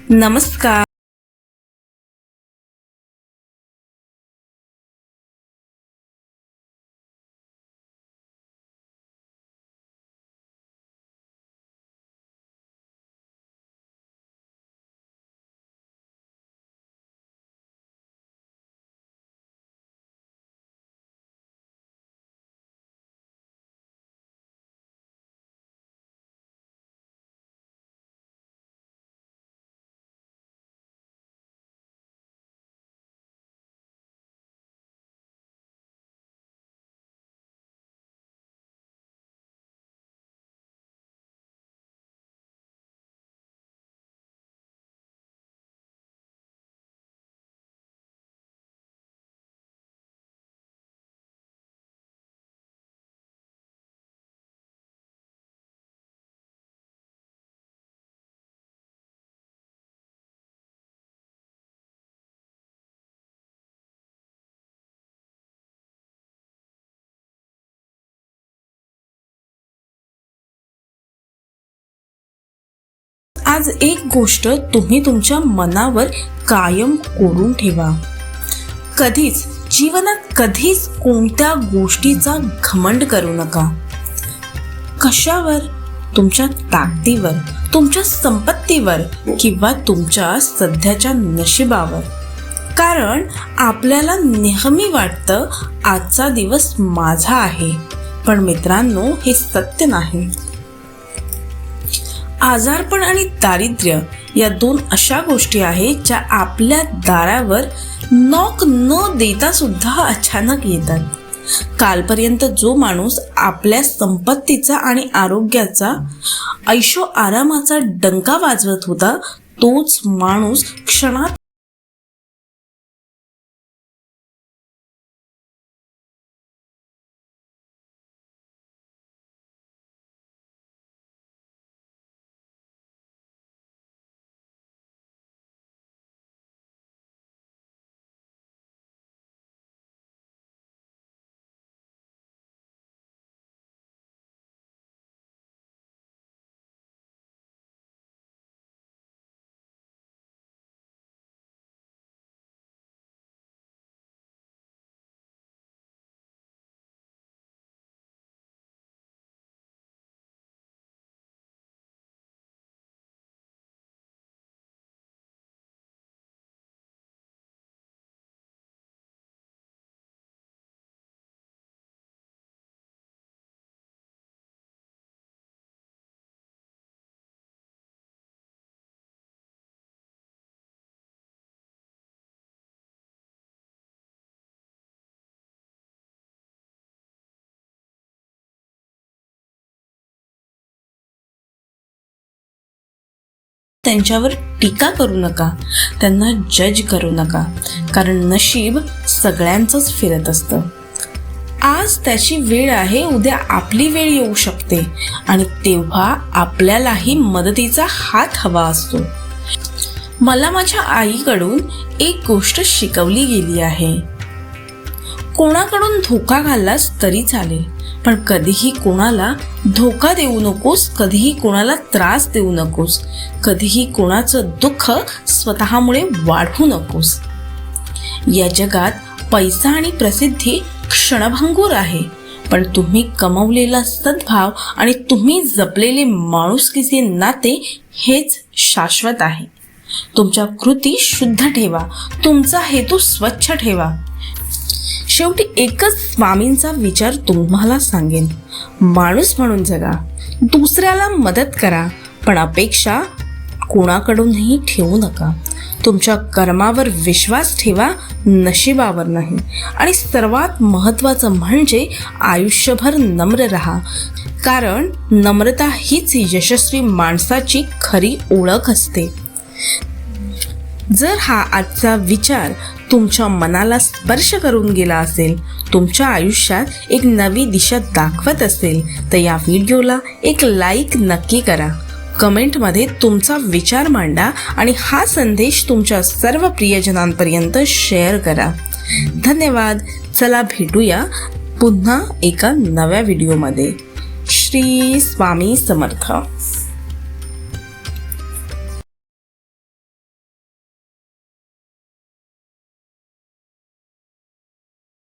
नमस्कार. आज एक गोष्ट तुम्ही तुमच्या मनावर कायम कोरून ठेवा. कधीच कोणत्या गोष्टीचा घमंड करू नका. कशावर? तुमच्या ताकदीवर, तुमच्या संपत्तीवर किंवा तुमच्या सध्याच्या नशिबावर. कारण आपल्याला नेहमी वाटतं आजचा दिवस माझा आहे, पण मित्रांनो, हे सत्य नाही. आजारपण आणि दारिद्र्य या दोन अशा गोष्टी आहेत ज्या आपल्या दारावर नॉक न देता सुद्धा अचानक येतात. कालपर्यंत जो माणूस आपल्या संपत्तीचा आणि आरोग्याचा, ऐशो आरामाचा डंका वाजवत होता, तोच माणूस क्षणात त्यांच्यावर टीका करू नका, त्यांना जज करू नका. कारण नशीब सगळ्यांचंच फिरत असतं. आज त्याची वेळ आहे, उद्या आपली वेळ येऊ शकते आणि तेव्हा आपल्यालाही मदतीचा हात हवा असतो. मला माझ्या आईकडून एक गोष्ट शिकवली गेली आहे. कोणाकडून धोका खाल्लास तरी चालेल, पण कधीही कोणाला धोका देऊ नकोस, कधीही कोणाला त्रास देऊ नकोस, कधीही कोणाचं दुःख स्वतःमुळे वाढवू नकोस. या जगात पैसा आणि प्रसिद्धी क्षणभंगूर आहे, पण तुम्ही कमवलेला सद्भाव आणि तुम्ही जपलेले माणुसकीचे नाते हेच शाश्वत आहे. तुमच्या कृती शुद्ध ठेवा, तुमचा हेतू स्वच्छ ठेवा. शेवटी एकच स्वामींचा विचार तुम्हाला सांगेन, माणूस म्हणून जगा, दुसऱ्याला मदत करा, पण अपेक्षा कोणाकडूनही ठेवू नका. तुमच्या कर्मावर विश्वास ठेवा, नशिबावर नाही. आणि सर्वात महत्त्वाचं म्हणजे आयुष्यभर नम्र राहा, कारण नम्रता हीच यशस्वी माणसाची खरी ओळख असते. जर हा आजचा विचार तुमच्या मनाला स्पर्श करून गेला असेल, तुमच्या आयुष्यात एक नवी दिशा दाखवत असेल, तर या व्हिडिओला एक लाईक नक्की करा. कमेंटमध्ये तुमचा विचार मांडा आणि हा संदेश तुमच्या सर्व प्रियजनांपर्यंत शेअर करा. धन्यवाद. चला भेटूया पुन्हा एका नव्या व्हिडिओमध्ये. श्री स्वामी समर्थ.